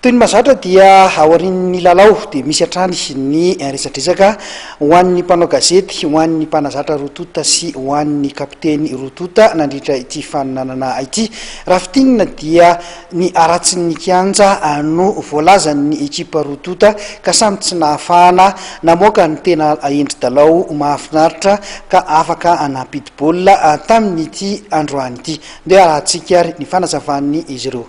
Toy ny mazatra dia aorian'ny lalao dia misy hatrany ny resadresaka ho an'ny mpanao gazety, ho an'ny mpanazatra rotota sy ho an'ny kapiteny rotota nandritra ity faninanana ity. Raha fitinina dia ny aratsin'ny kianja no voalazan'ny ekipa rotota ka samy tsy nahafahana namoaka ny tena endry dalao mahafinaritra ka afaka anampidi-baolina tamin'ity androany ity. Ndeha arahantsika ary ny fanazavan'ny izy ireo.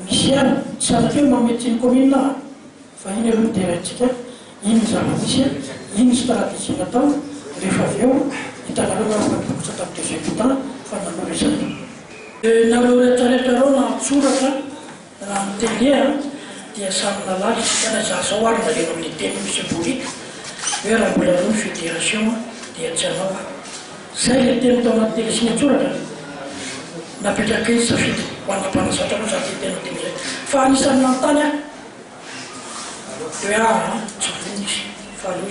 Misian saatnya memecin komina, fahine runtera cika, ini sama misia, ini strategi atau review kita lakukan tetap kita, pada mereka. Nalu cara surat nanti dia sama lagi karena sesuatu dari komunitas disebut, biar bulan federasi dia jangan. Saya lihat teman-teman di sini surat. Napita kayo sa fit, wala pa na sa talo sa atin din. Fani sa nantanya. Kaya, fani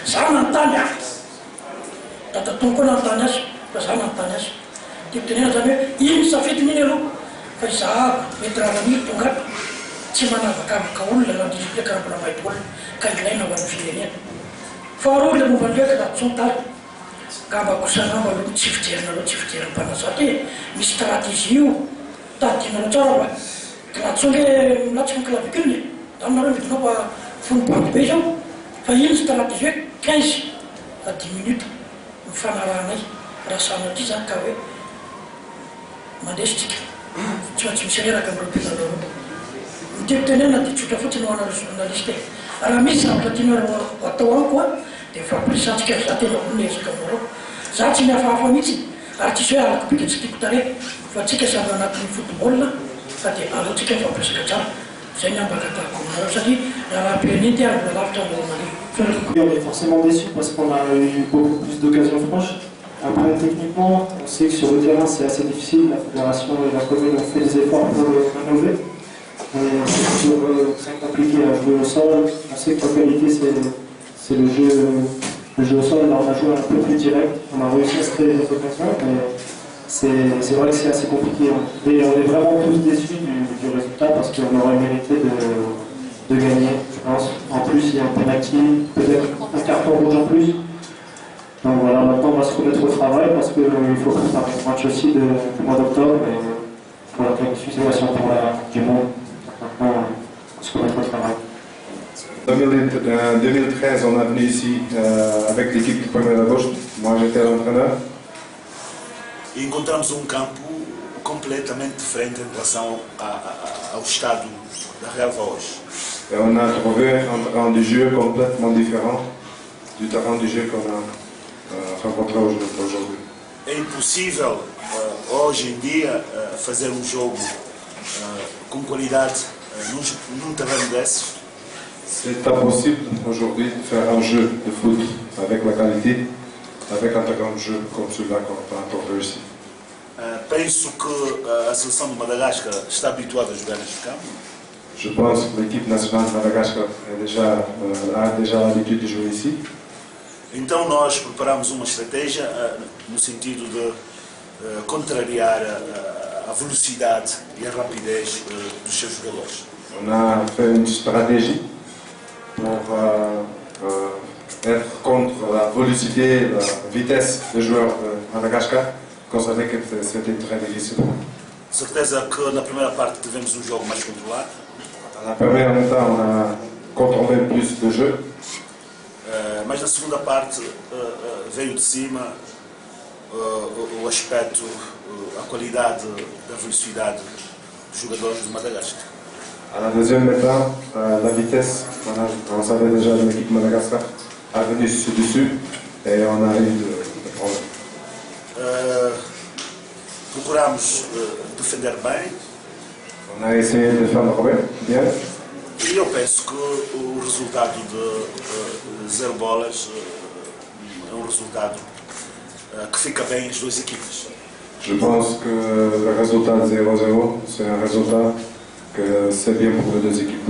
sa nantanya. Tatatong ko nantanya, sa nantanya. Dito niya sabi, yung sa fit minelo. Kaya sa mitra kami tungkat, si mana kaul lang di siya karang pala may tol. Kaya na wala siya niya. Faro lang mo ba niya kada suntal. Kaba kusana baru ciftir pada saat ini strategi tadi nak cara kena sungai macam kelab kini tamar itu apa fun part bejo fayin strategi 15 minit fanarana rasa nanti zakawe modestik cuma saya akan berpikir dia tenen nanti sudah foto wana jurnaliste alamisa platinor atau apa dia fabrikat saat ini punya sekarang saat ini apa misi artis saya aku bikin sedikit tarik fabrika sama anak football lah tadi ada tiga fabrikat saya nyampe kata aku harus tadi dalam ini dia adalah normal. On est forcément déçu parce qu'on a eu beaucoup plus d'occasions franches. Après techniquement, on sait que sur le terrain c'est assez difficile. La fédération et la commune ont fait des efforts pour le rénover. C'est compliqué à jouer au sol. On sait que la qualité c'est le jeu au sol, on a joué un peu plus direct, on a réussi à se créer des occasions, mais c'est vrai que c'est assez compliqué. Et on est vraiment tous déçus du résultat parce qu'on aurait mérité de gagner, je pense. En plus, il y a un penalty, peut-être un carton rouge en plus. Donc voilà, maintenant on va se remettre au travail parce qu'il faut préparer le match aussi du mois d'octobre et pour la qualification pour la du monde. Maintenant, on va se remettre au travail. En 2013, on est venu ici avec l'équipe de Première Gauche. Moi, j'étais l'entraîneur. Encontramos campo completamente diferente em relação ao estado da relva hoje. Et on a trouvé un terrain de jeu complètement différent du terrain de jeu qu'on a rencontré aujourd'hui. É impossível hoje em dia fazer jogo com qualidade num terreno desse. C'est impossible aujourd'hui de faire un jeu de foot avec la qualité, avec un terrain de jeu comme celui-là qu'on a encore réussi. Penso que a seleção de Madagascar está habituada a jogar neste campo. Je pense que l'équipe nationale de Madagascar a déjà l'habitude de jouer ici. Então nós preparamos uma estratégia no sentido de contrariar a velocidade e a rapidez dos seus jogadores. On a fait une stratégie pour être contre la vélocité, la vitesse des joueurs de Madagascar, qu'on savait que c'était très difficile. Certeza que na primeira parte tivemos jogo mais controlado. Dans la première mi-temps, on a contrôlé plus de jeu. Mas na segunda parte veio de cima o aspecto, a qualidade da velocidade dos jogadores de Madagascar. À la deuxième mi-temps, la vitesse, on savait déjà que l'équipe Madagascar a venu dessus et on a eu des problèmes. Procuramos defender bem. On a essayé de défendre bien. E eu penso que o resultado de 0 bolas é um resultado que fica bem as duas equipas. Je pense que le résultat 0-0, c'est un résultat que c'est bien pour les deux équipes.